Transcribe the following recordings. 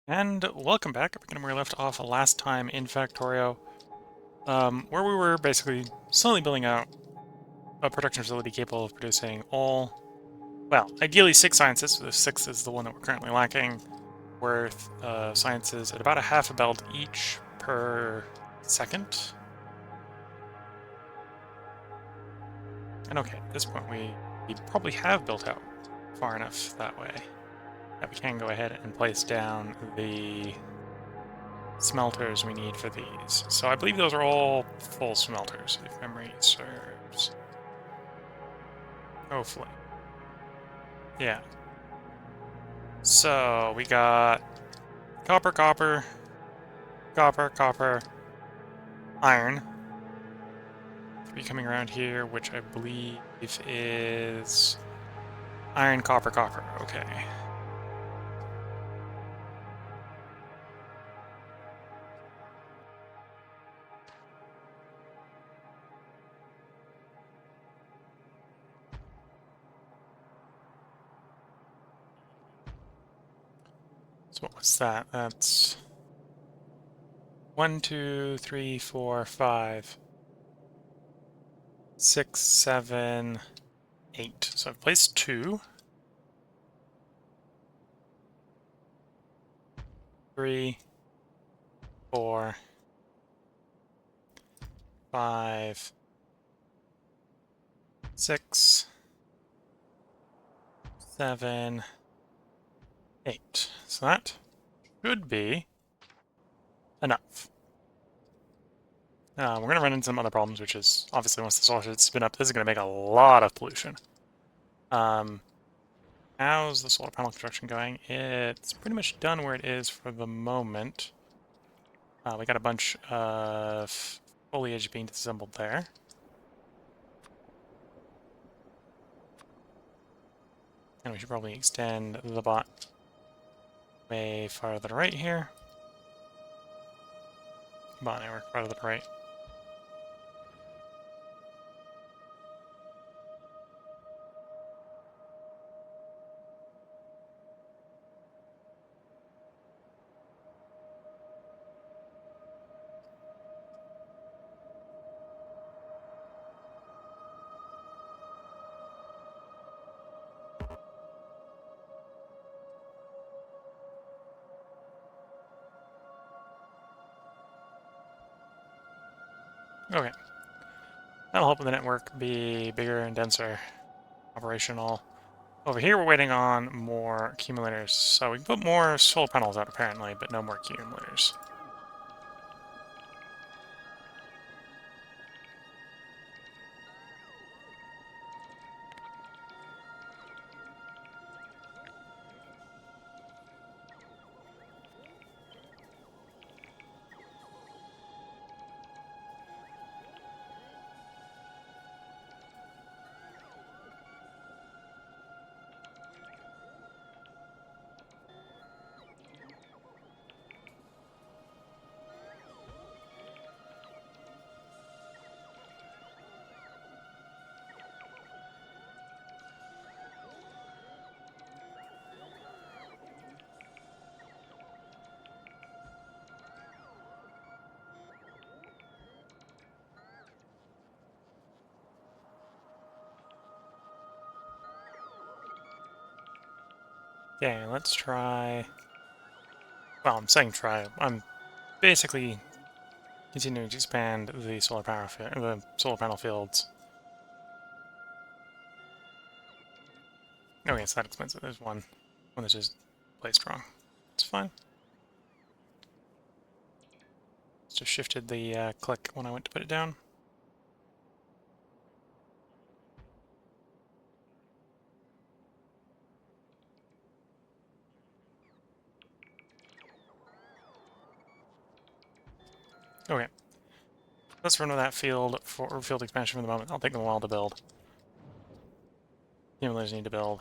And welcome back. We're where we left off last time in Factorio, where we were basically slowly building out a production facility capable of producing well, ideally 6 sciences. So the 6 is the one that we're currently lacking, worth sciences at about a half a belt each per second. And okay, at this point we probably have built out far enough that way that we can go ahead and place down the smelters we need for these. So I believe those are all full smelters, if memory serves. Hopefully. Yeah. So we got copper, copper, copper, copper, iron. 3 coming around here, which I believe is iron, copper, copper. Okay. So what was that? That's 1, 2, 3, 4, 5, 6, 7, 8. So I've placed 2, 3, 4, 5, 6, 7, 8. So that should be enough. We're going to run into some other problems, which is obviously once the solar sheds spin up, this is going to make a lot of pollution. How's the solar panel construction going? It's pretty much done where it is for the moment. We got a bunch of foliage being disassembled there. And we should probably extend the bot way farther to the right here. Bot network farther to the right. Okay. That'll help with the network be bigger and denser, operational. Over here we're waiting on more accumulators, so we can put more solar panels out apparently, but no more accumulators. Okay, let's try... Well, I'm saying try. I'm basically continuing to expand the solar panel fields. Okay, it's that expensive. There's one that's just placed wrong. It's fine. Just shifted the click when I went to put it down. Okay. Let's run with that field for field expansion for the moment. I'll take them a while to build. Accumulators need to build.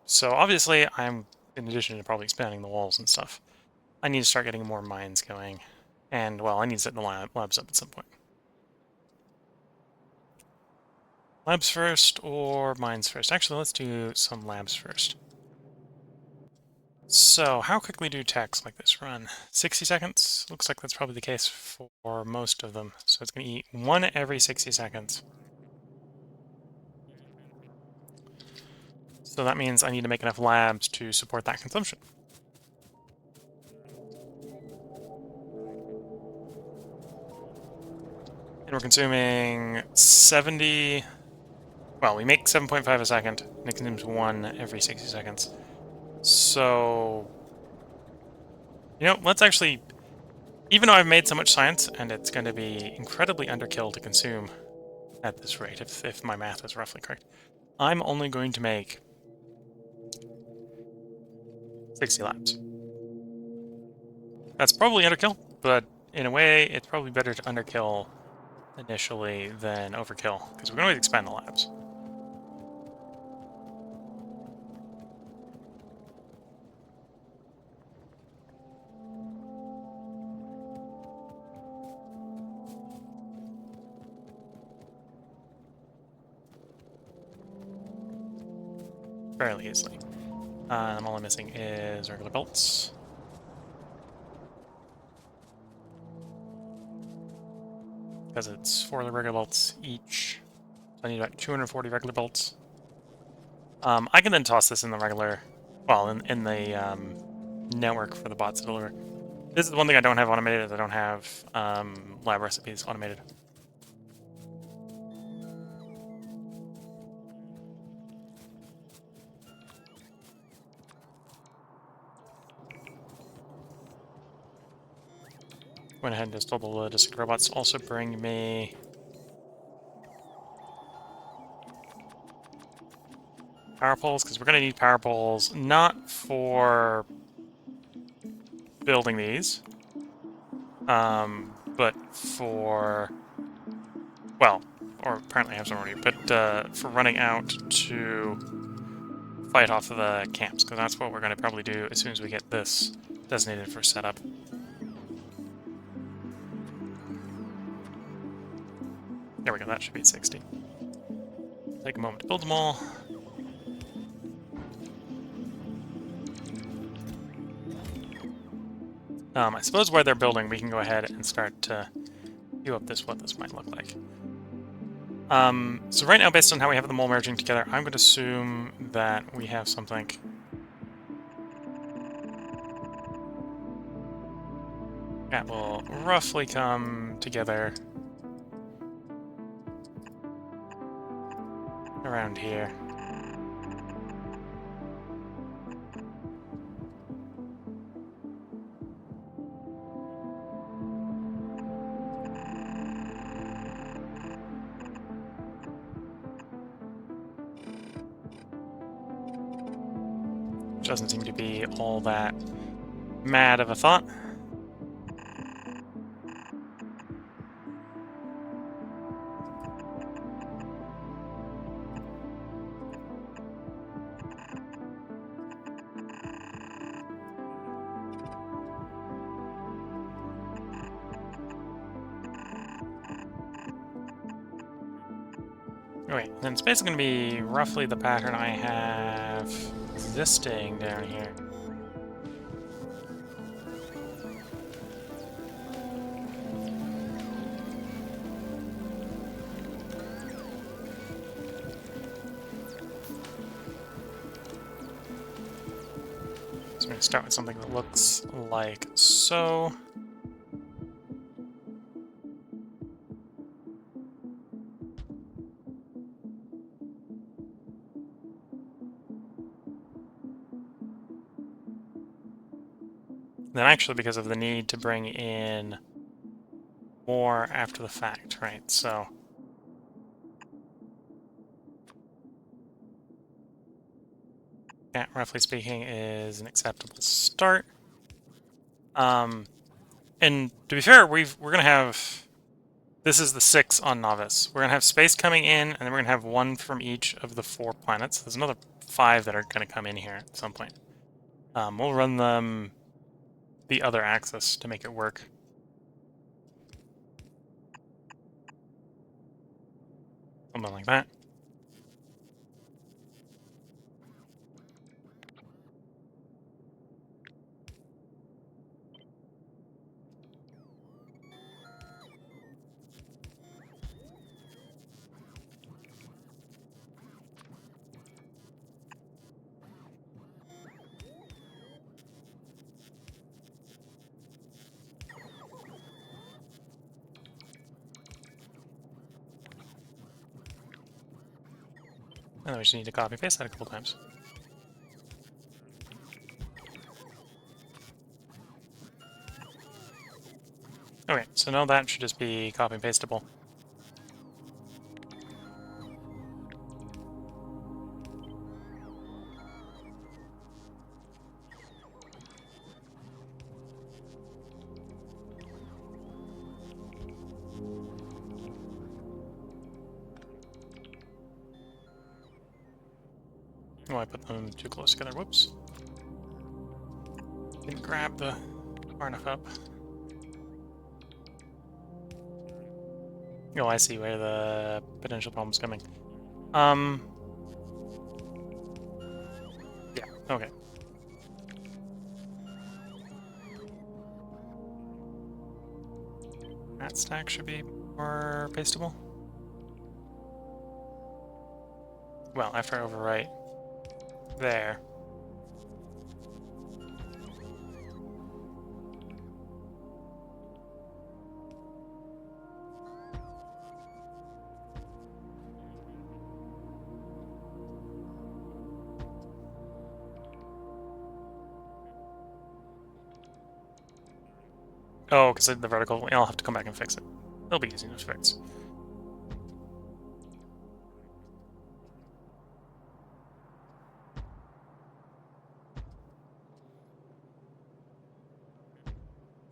So obviously I'm, in addition to probably expanding the walls and stuff, I need to start getting more mines going. And, well, I need to set the labs up at some point. Labs first or mines first? Actually, let's do some labs first. So, how quickly do techs like this run? 60 seconds? Looks like that's probably the case for most of them. So it's going to eat one every 60 seconds. So that means I need to make enough labs to support that consumption. And we're consuming 70... Well, we make 7.5 a second, and it consumes one every 60 seconds. So... You know, let's actually... Even though I've made so much science, and it's going to be incredibly underkill to consume at this rate, if my math is roughly correct, I'm only going to make 60 labs. That's probably underkill, but in a way, it's probably better to underkill initially than overkill, because we can always expand the labs. Fairly easily. And all I'm missing is regular bolts. Because it's 4 regular bolts each. So I need about 240 regular bolts. I can then toss this in the regular, well, in the network for the bots to deliver. This is the one thing I don't have automated, is I don't have lab recipes automated. Went ahead and just told the logistic robots to also bring me power poles, because we're going to need power poles, not for building these, but for, well, or apparently I have some already, but for running out to fight off of the camps, because that's what we're going to probably do as soon as we get this designated for setup. There we go, that should be 60. Take a moment to build them all. I suppose while they're building, we can go ahead and start to view up what this might look like. So right now, based on how we have them all merging together, I'm going to assume that we have something that will roughly come together around here. Which doesn't seem to be all that mad of a thought. Okay, then it's basically going to be roughly the pattern I have existing down here. So I'm going to start with something that looks like so. Then actually, because of the need to bring in more after the fact, right? So that, roughly speaking, is an acceptable start. And to be fair, we're gonna have, this is the 6 on Novice. We're gonna have space coming in, and then we're gonna have 1 from each of the 4 planets. There's another 5 that are gonna come in here at some point. We'll run them the other axis to make it work. Something like that. And then we just need to copy paste that a couple times. Okay, so now that should just be copy and pasteable. Oh, I put them too close together. Whoops. Didn't grab the far enough up. Oh, I see where the potential problem's coming. Yeah, okay. That stack should be more pasteable. Well, after I overwrite there. Oh, because the vertical, I'll have to come back and fix it. It'll be easy to fix.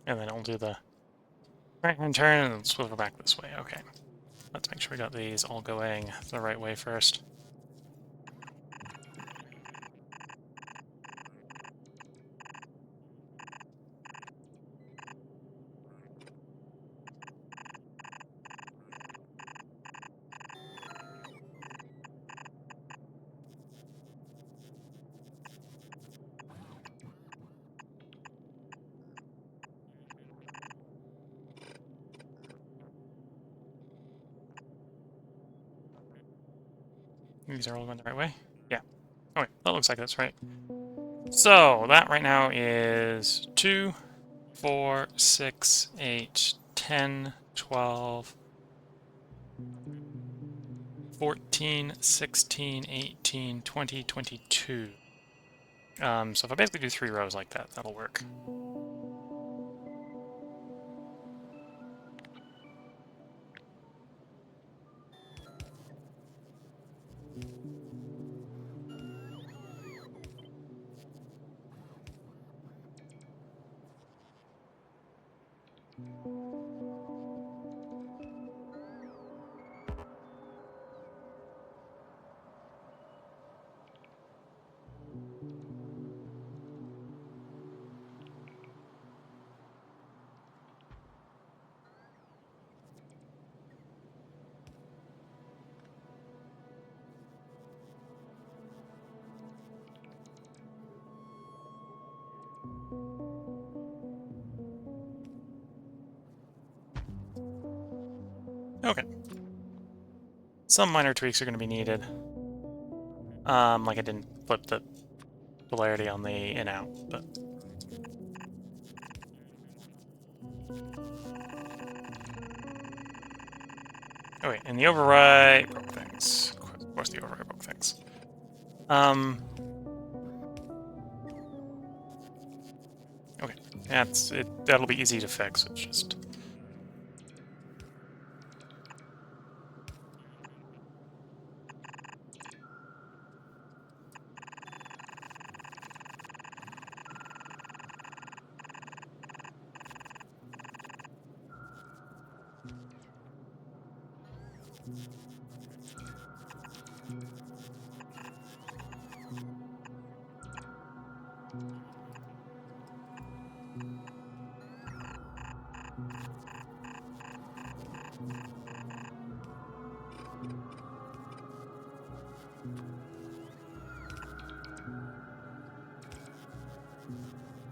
And then I'll do the right-hand turn and swivel back this way. Okay. Let's make sure we got these all going the right way first. These are all going the right way? Yeah. Okay, that looks like that's right. So, that right now is 2, 4, 6, 8, 10, 12, 14, 16, 18, 20, 22. So if I basically do 3 rows like that, that'll work. Okay. Some minor tweaks are going to be needed. Like I didn't flip the polarity on the in-out, but... Okay, and the override broke things. Of course the override broke things. Okay, that'll be easy to fix, it's just...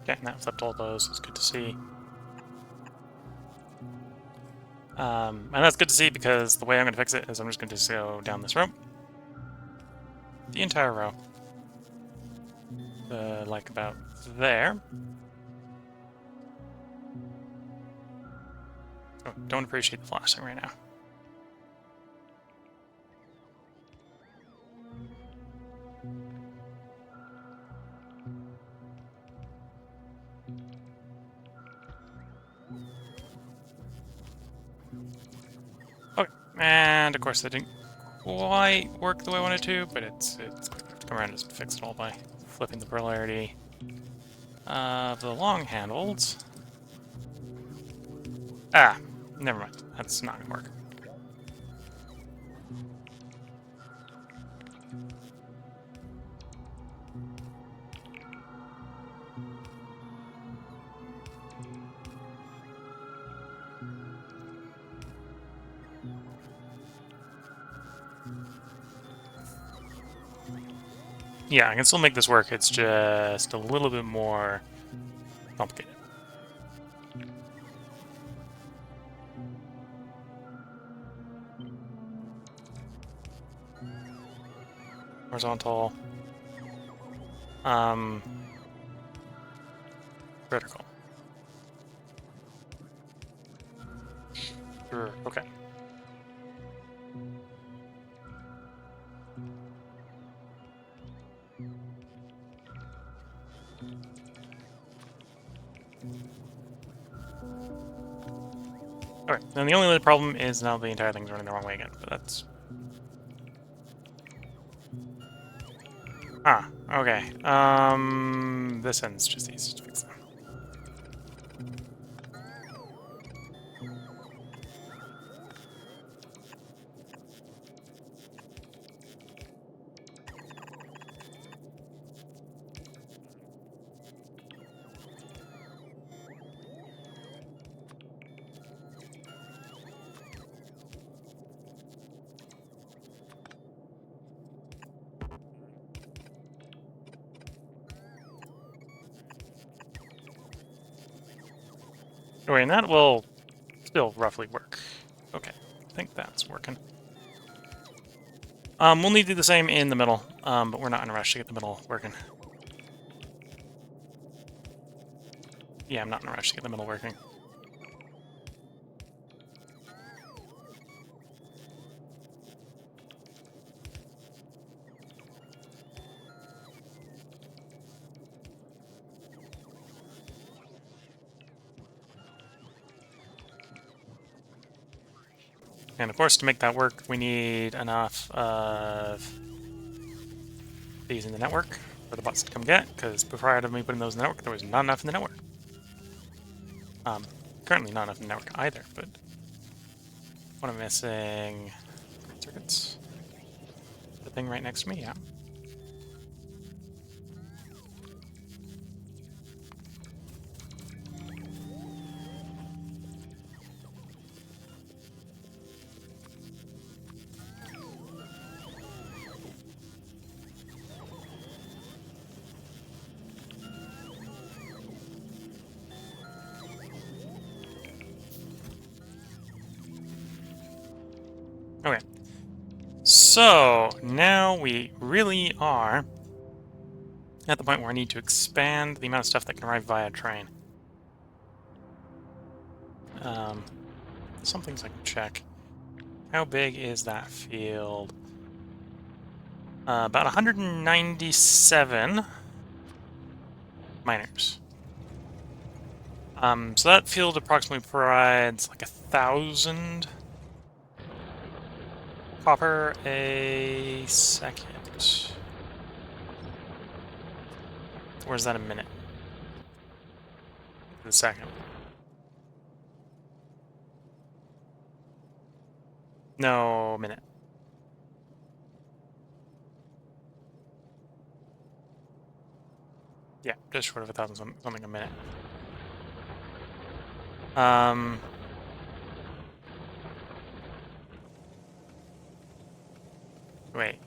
Okay, and that flipped all those, it's good to see. And that's good to see because the way I'm going to fix it is I'm just going to just go down this row. The entire row. Like about there. Oh, don't appreciate the flashing right now. Okay, and of course that didn't quite work the way I wanted to, but it's going to have to come around and just fix it all by flipping the polarity of the long handles. Ah, never mind. That's not going to work. Yeah, I can still make this work. It's just a little bit more complicated. Horizontal. Vertical. Sure. Okay. Okay, then the only other problem is now the entire thing's running the wrong way again, but that's... Ah, okay. This end's just easy to fix now. Anyway, and that will still roughly work. Okay, I think that's working. We'll need to do the same in the middle, but we're not in a rush to get the middle working. Yeah, I'm not in a rush to get the middle working. And of course, to make that work, we need enough of these in the network for the bots to come get, because prior to me putting those in the network, there was not enough in the network. Currently not enough in the network either, but what am I missing? Circuits. The thing right next to me, yeah. Okay. So, now we really are at the point where I need to expand the amount of stuff that can arrive via train. Some things I can check. How big is that field? About 197 miners. So that field approximately provides like 1,000 copper a second. Or is that a minute? A second. No, minute. Yeah, just short of 1,000 something a minute. Wait.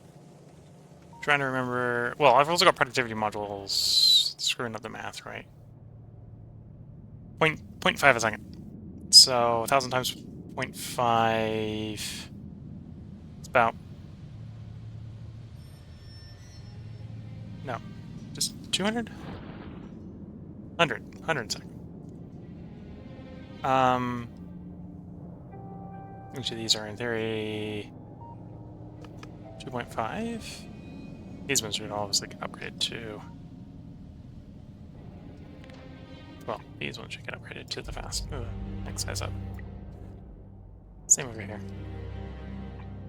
Trying to remember... Well, I've also got productivity modules screwing up the math, right? 0.5 a second. So 1,000 times 0.5... It's about... No. Just 200? 100. 100 seconds. Each of these are in theory 2.5. These ones should obviously get upgraded too. Well, these ones should get upgraded to the next size up. Same over here.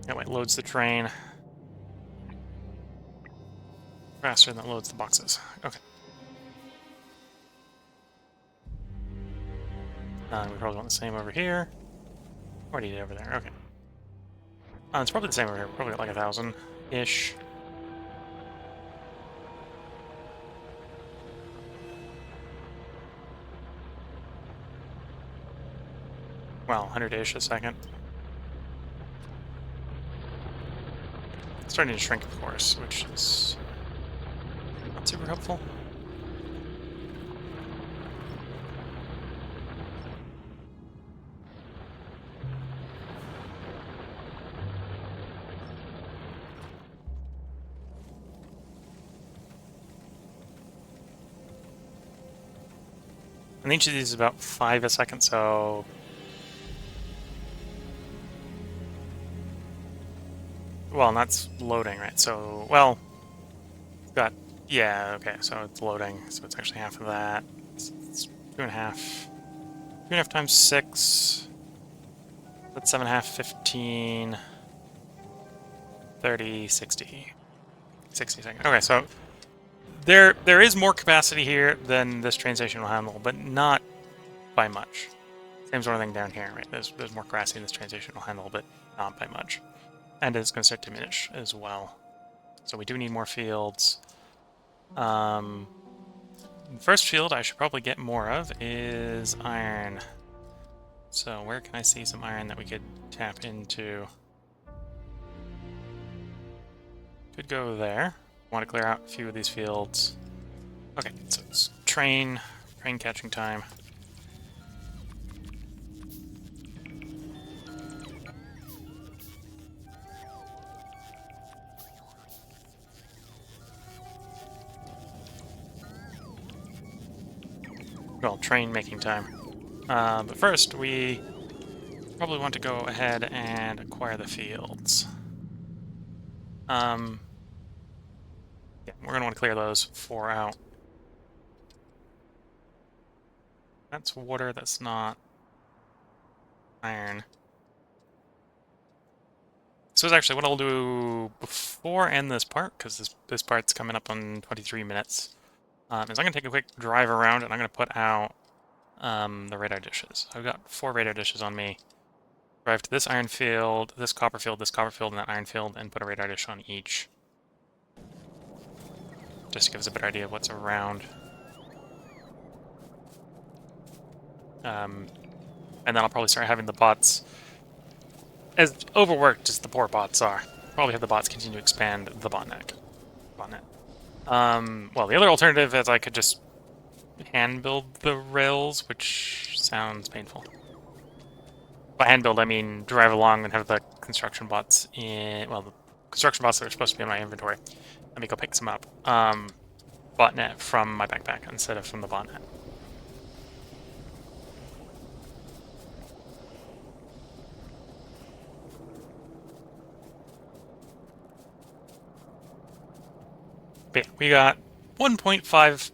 That way it loads the train faster than it loads the boxes. Okay. We probably want the same over here. What do you do over there? Okay. It's probably the same over here. Probably like 1,000-ish. Well, 100-ish a second. It's starting to shrink, of course, which is not super helpful. And each of these is about 5 a second, so... Well, and that's loading, right? So, well... It's got... Yeah, okay, so it's loading, so it's actually half of that. It's 2.5. 2.5 times 6... That's 7.5, 15... 30, 60. 60 seconds. Okay, so... There is more capacity here than this train station will handle, but not by much. Same sort of thing down here, right? There's more capacity in this train station will handle, but not by much. And it's going to start to diminish as well. So we do need more fields. The first field I should probably get more of is iron. So where can I see some iron that we could tap into? Could go there. Want to clear out a few of these fields. Okay, so it's train catching time. Well, train making time. But first, we probably want to go ahead and acquire the fields. Yeah, we're going to want to clear those 4 out. That's water, that's not iron. So it's actually what I'll do before I end this part, because this part's coming up on 23 minutes, is I'm going to take a quick drive around and I'm going to put out the radar dishes. I've got 4 radar dishes on me. Drive to this iron field, this copper field, and that iron field, and put a radar dish on each. Just to give us a better idea of what's around. And then I'll probably start having the bots, as overworked as the poor bots are, probably have the bots continue to expand the botnet. Well, the other alternative is I could just hand build the rails, which sounds painful. By hand build, I mean drive along and have the construction bots in... Well, the construction bots that are supposed to be in my inventory. Let me go pick some up. Botnet from my backpack instead of from the botnet. But yeah, we got 1.5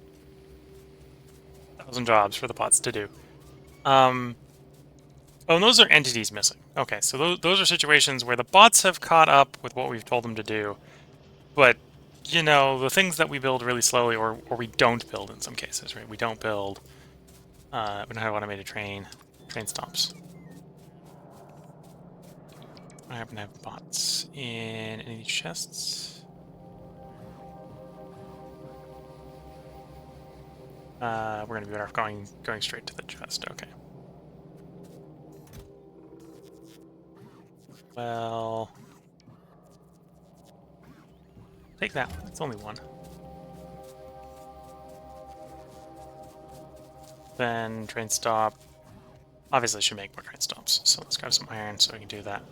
thousand jobs for the bots to do. Oh, and those are entities missing. Okay, so those are situations where the bots have caught up with what we've told them to do, but, you know, the things that we build really slowly, or we don't build in some cases, right? We don't build, we don't have automated train stops. I happen to have bots in any of these chests. We're going to be better off going straight to the chest. Okay. Well, take that one. It's only one. Then train stop. Obviously, should make more train stops. So let's grab some iron so we can do that.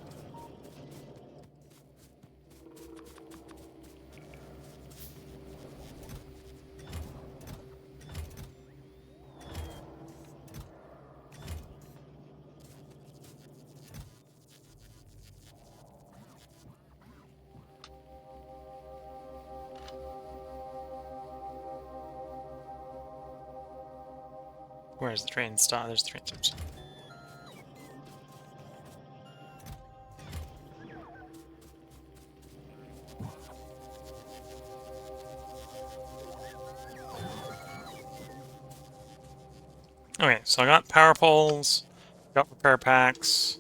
Where's the train stop? There's the train stops. Okay, so I got power poles, got repair packs.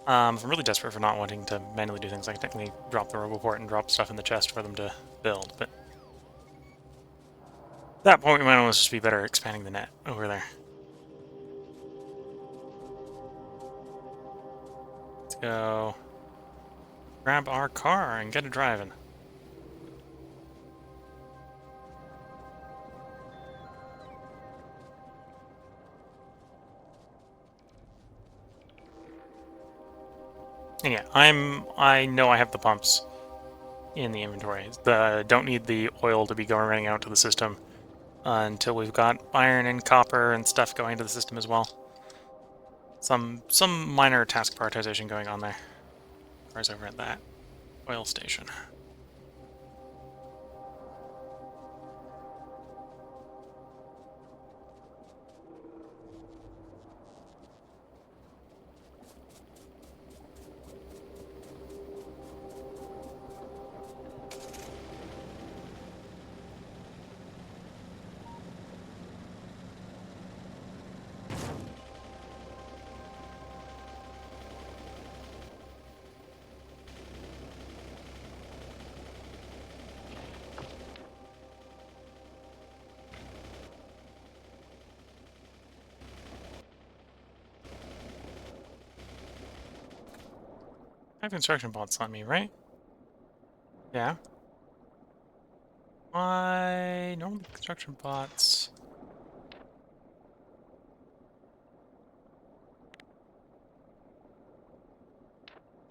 If I'm really desperate for not wanting to manually do things, I can technically drop the roboport and drop stuff in the chest for them to build, but at that point we might almost just be better expanding the net over there. Let's go grab our car and get it driving. And yeah, I know I have the pumps in the inventory. Don't need the oil to be running out to the system until we've got iron and copper and stuff going to the system as well. Some minor task prioritization going on there. Where's over at that oil station? I have construction bots on me, right? Yeah. Why normally construction bots?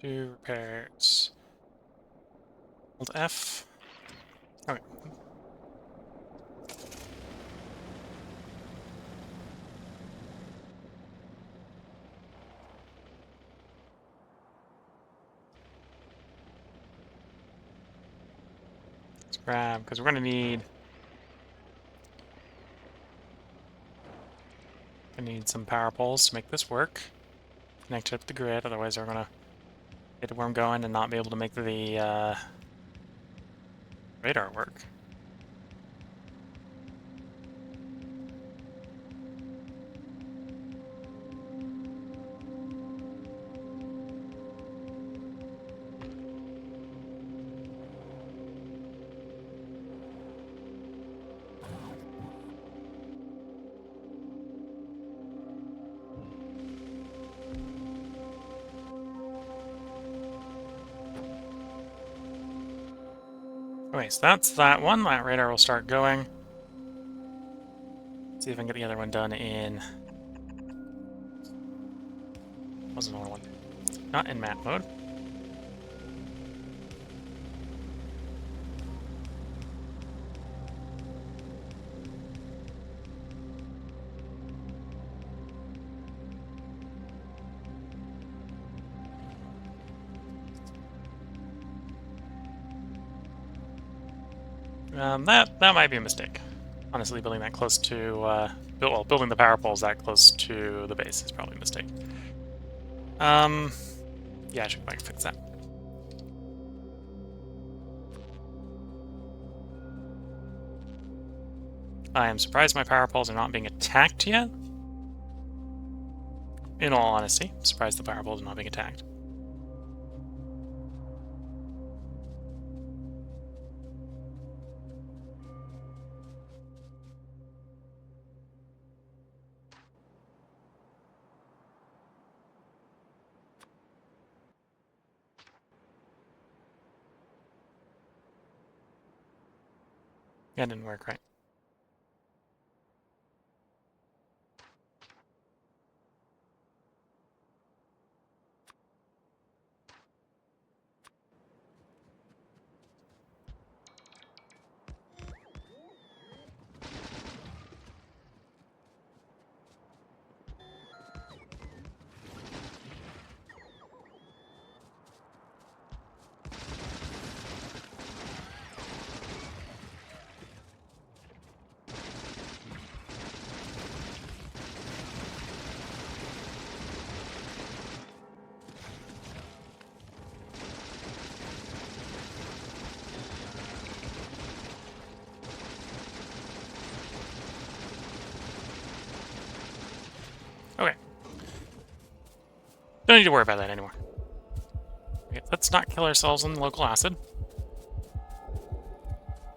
Do repairs. Hold F. Okay. Let's grab, because we're going to need... I need some power poles to make this work. Connect it up to the grid, otherwise we're going to get a worm going and not be able to make the radar work. Okay, so that's that one. That radar will start going. See if I can get the other one done in... Wasn't another one. Not in map mode. That might be a mistake. Honestly, building that close to, building the power poles that close to the base is probably a mistake. Yeah, I should go back and fix that. I am surprised my power poles are not being attacked yet. In all honesty, I'm surprised the power poles are not being attacked. That didn't work right. Okay. Don't need to worry about that anymore. Okay, let's not kill ourselves in local acid.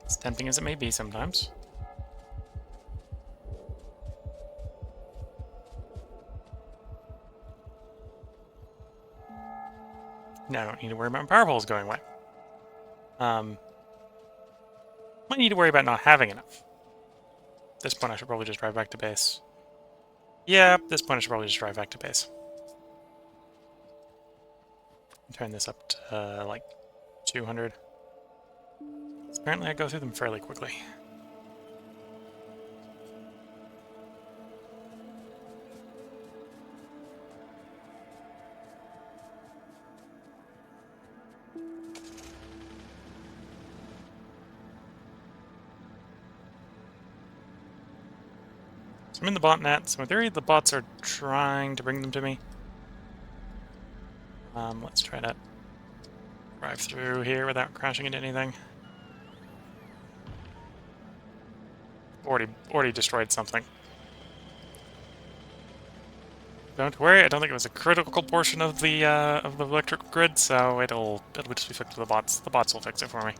As tempting as it may be sometimes. Now I don't need to worry about my power poles going away. Might need to worry about not having enough. At this point I should probably just drive back to base. Yeah, at this point I should probably just drive back to base. Turn this up to, like, 200. Apparently I go through them fairly quickly. So I'm in the botnet, so in theory the bots are trying to bring them to me. Let's try to drive through here without crashing into anything. Already destroyed something. Don't worry, I don't think it was a critical portion of the electrical grid, so it'll just be fixed to the bots. The bots will fix it for me.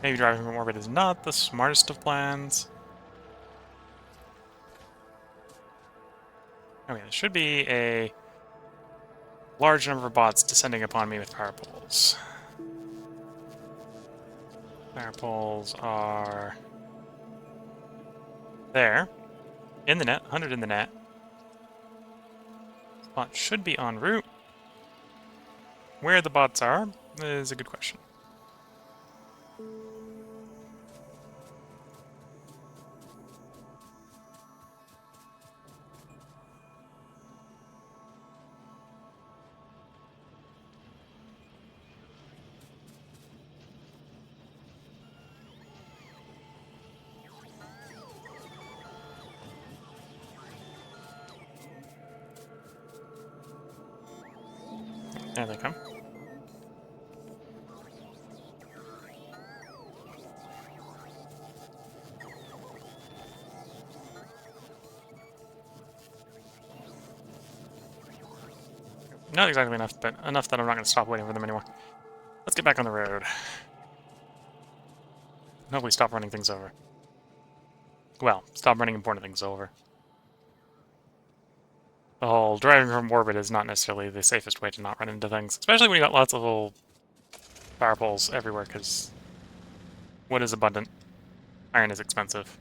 Maybe driving from orbit is not the smartest of plans. Okay, there should be a large number of bots descending upon me with power poles. Power poles are there. In the net, 100 in the net. Bots should be en route. Where the bots are is a good question. There they come. Not exactly enough, but enough that I'm not going to stop waiting for them anymore. Let's get back on the road. Hopefully stop running things over. Well, stop running important things over. The whole driving from orbit is not necessarily the safest way to not run into things, especially when you got lots of little power poles everywhere, because wood is abundant, iron is expensive.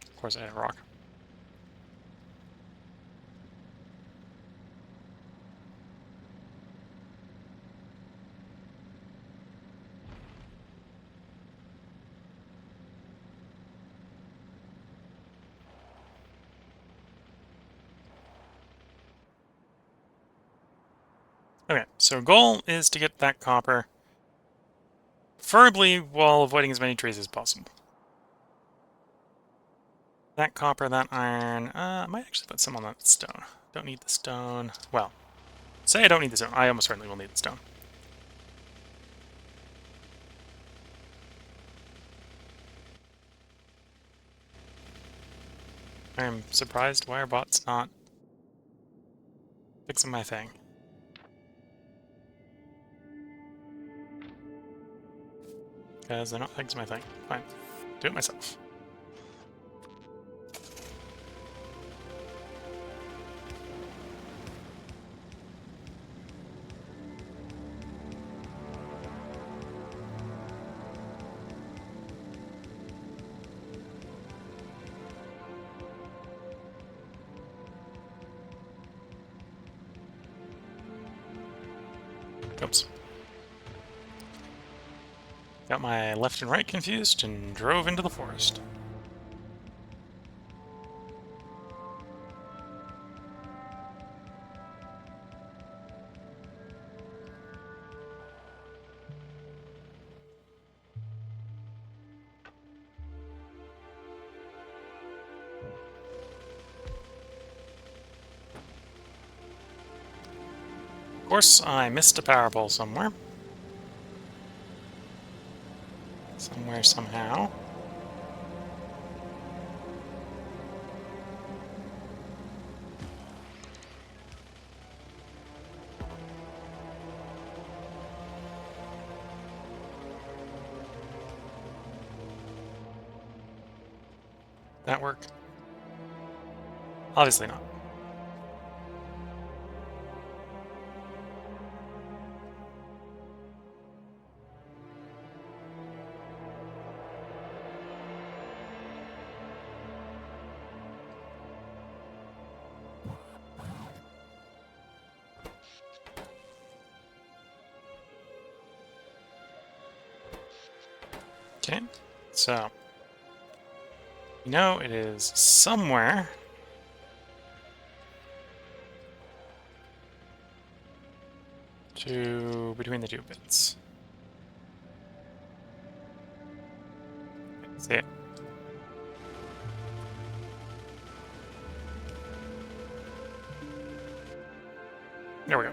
Of course I hit a rock. Okay, so goal is to get that copper, preferably while avoiding as many trees as possible. That copper, that iron, I might actually put some on that stone. Don't need the stone. Well, say I don't need the stone. I almost certainly will need the stone. I'm surprised why our bot's not fixing my thing. Because they're not fixing my thing. Fine. Do it myself. Oops. Got my left and right confused and drove into the forest. Of course, I missed a power pole somewhere. Somewhere, somehow. That work? Obviously not. Okay, so you know it is somewhere to between the two bits. See it. There we go.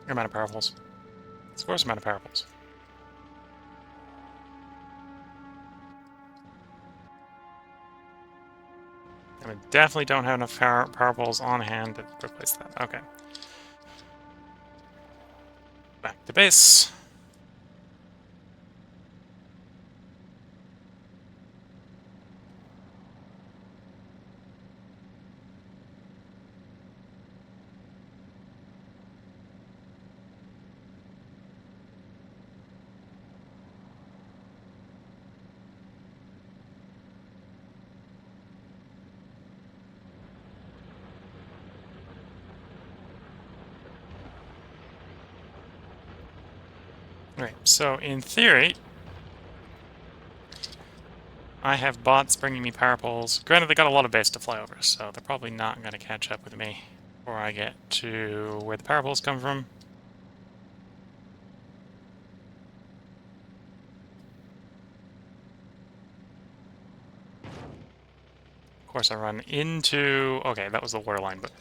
Amount of power poles. Of course, amount of power poles. And I definitely don't have enough power poles on hand to replace that. Okay. Back to base. Right, so in theory, I have bots bringing me power poles. Granted, they got a lot of base to fly over, so they're probably not going to catch up with me before I get to where the power poles come from. Of course, I run into... Okay, that was the water line, but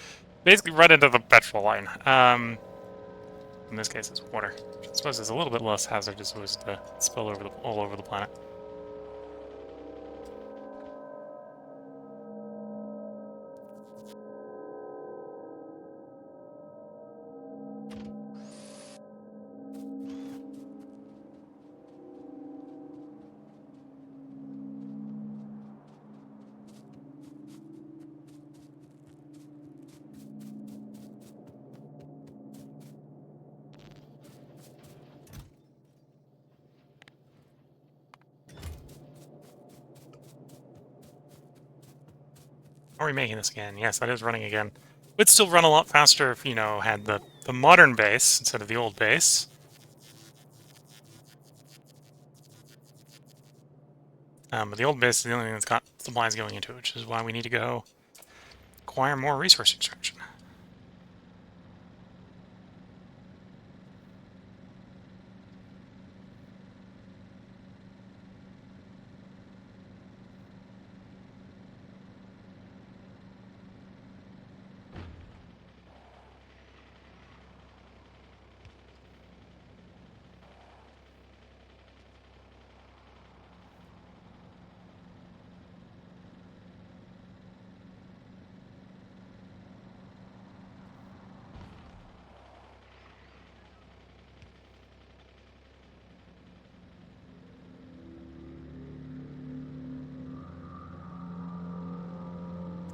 basically run into the petrol line. In this case, it's water. I suppose it's a little bit less hazardous if it was to spill over all over the planet. Are we making this again? Yes, that is running again. Would still run a lot faster if, you know, had the modern base instead of the old base. But the old base is the only thing that's got supplies going into it, which is why we need to go acquire more resource extraction.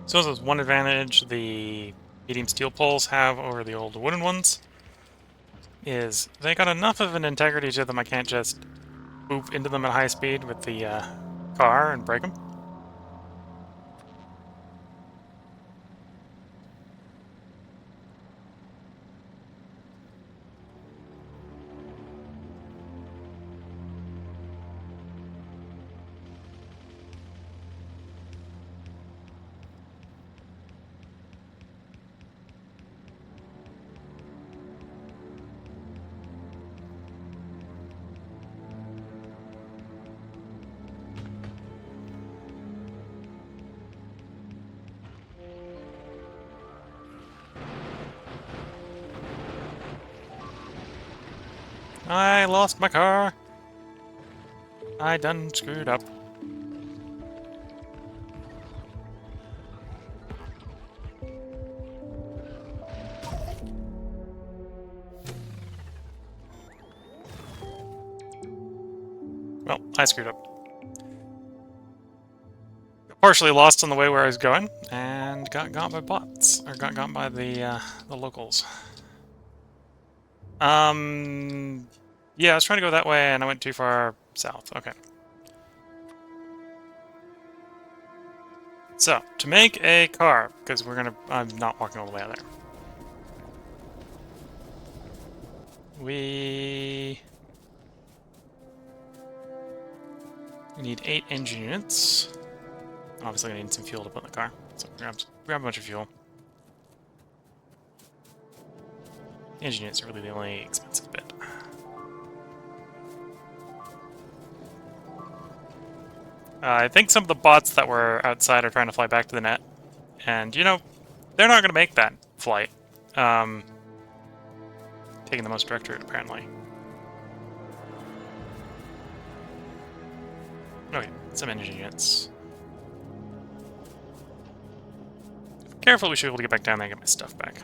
So this is one advantage the medium steel poles have over the old wooden ones, is they got enough of an integrity to them I can't just boop into them at high speed with the car and break them. I lost my car. I done screwed up. Well, I screwed up. Partially lost on the way where I was going, and got by bots, or got by the locals. Yeah, I was trying to go that way, and I went too far south. Okay. So, to make a car, because I'm not walking all the way out there. We need 8 engine units. Obviously, I need some fuel to put in the car, so grab a bunch of fuel. Engine units are really the only expensive bit. I think some of the bots that were outside are trying to fly back to the net, and you know, they're not going to make that flight. Taking the most direct route, apparently. Okay, some engine units. Careful, we should be able to get back down there and get my stuff back.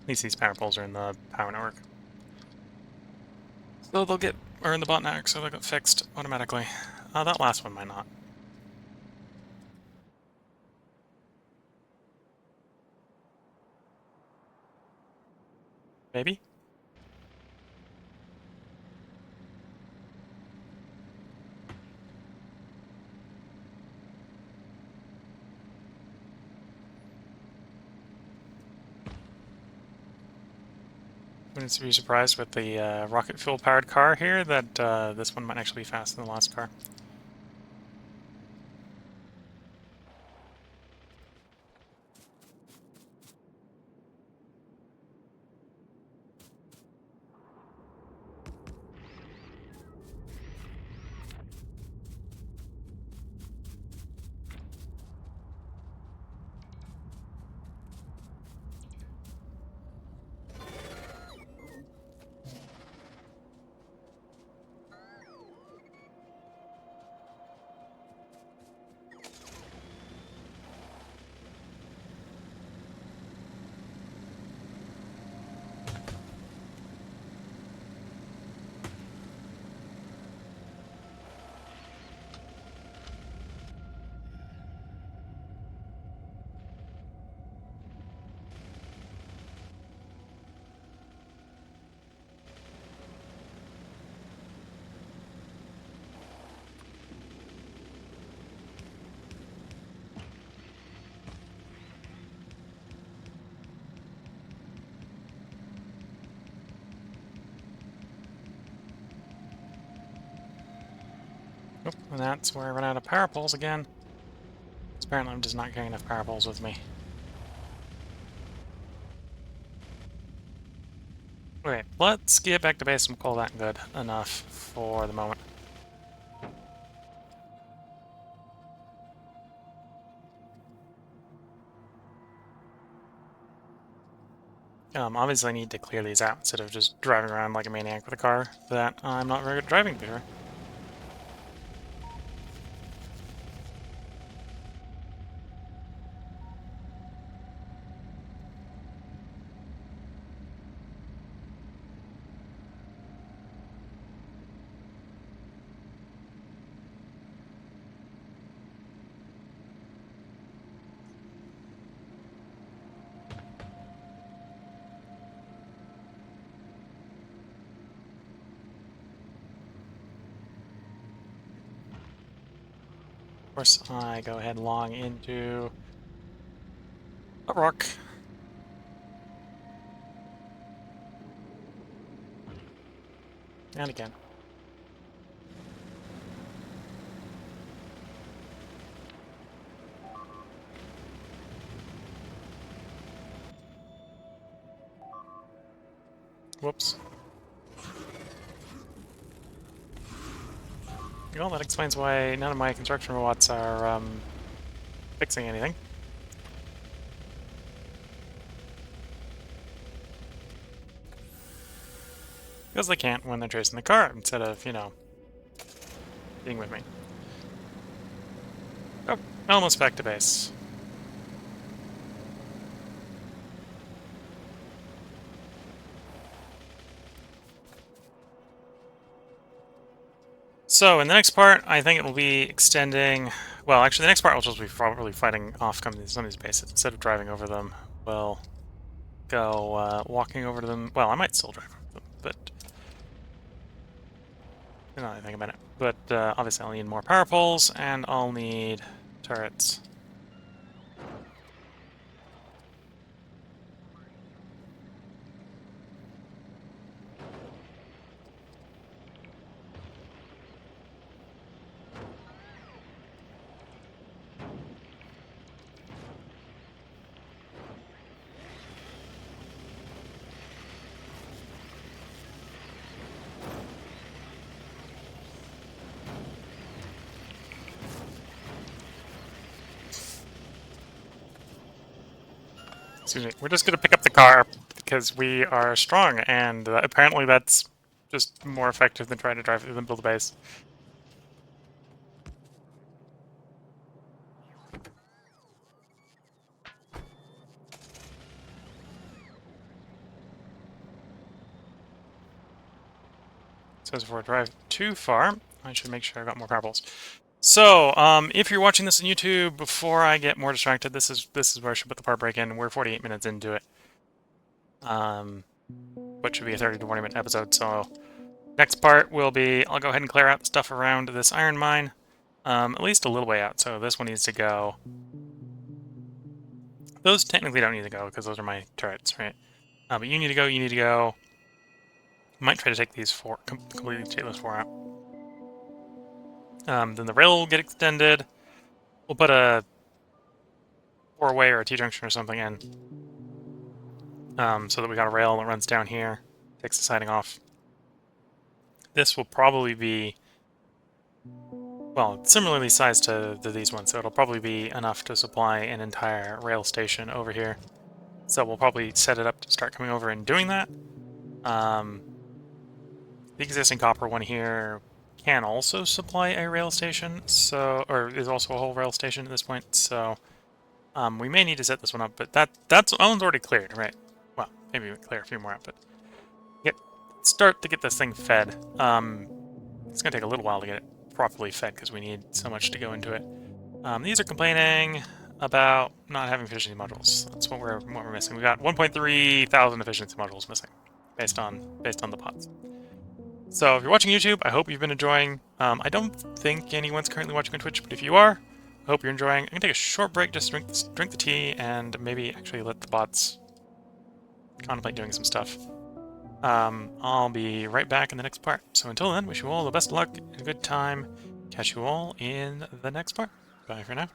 At least these power poles are in the power network. So or in the bot network, so they'll get fixed automatically. That last one might not. Maybe? Wouldn't be surprised with the rocket fuel powered car here that this one might actually be faster than the last car. Nope, and that's where I run out of power poles again. Apparently I'm just not carrying enough power poles with me. Okay, let's get back to base and call that good enough for the moment. Obviously I need to clear these out instead of just driving around like a maniac with a car that I'm not very good at driving to. Of course, I go headlong into a rock. And again. Whoops. Well, that explains why none of my construction robots are fixing anything. Because they can't when they're chasing the car instead of, you know, being with me. Oh, almost back to base. So, in the next part, I think it will be extending... Well, actually, the next part will just be probably fighting off some of these bases. Instead of driving over them, we'll go walking over to them. Well, I might still drive over them, but... I don't know anything about it. But obviously I'll need more power poles, and I'll need turrets. Excuse me. We're just going to pick up the car because we are strong, and apparently that's just more effective than trying to drive through and build a base. So before I drive too far, I should make sure I've got more power poles. So, if you're watching this on YouTube, before I get more distracted, this is where I should put the part break in. We're 48 minutes into it. What should be a 30 to 40 minute episode, so next part will be, I'll go ahead and clear out the stuff around this iron mine, at least a little way out, so this one needs to go. Those technically don't need to go, because those are my turrets, right? But you need to go, you need to go. I might try to take these four, completely take those four out. Then the rail will get extended. We'll put a four-way or a T-junction or something in, so that we got a rail that runs down here, takes the siding off. This will probably be, well, similarly sized to these ones, so it'll probably be enough to supply an entire rail station over here. So we'll probably set it up to start coming over and doing that. The existing copper one here can also supply a rail station, so, or is also a whole rail station at this point, so we may need to set this one up, but that one's already cleared, right? Well, maybe we clear a few more out, but start to get this thing fed. It's gonna take a little while to get it properly fed because we need so much to go into it. These are complaining about not having efficiency modules. That's what we're missing. We got 1.3 thousand efficiency modules missing, based on the pods. So if you're watching YouTube, I hope you've been enjoying. I don't think anyone's currently watching on Twitch, but if you are, I hope you're enjoying. I'm gonna take a short break, just drink the tea, and maybe actually let the bots contemplate doing some stuff. I'll be right back in the next part. So until then, wish you all the best of luck and a good time. Catch you all in the next part. Bye for now.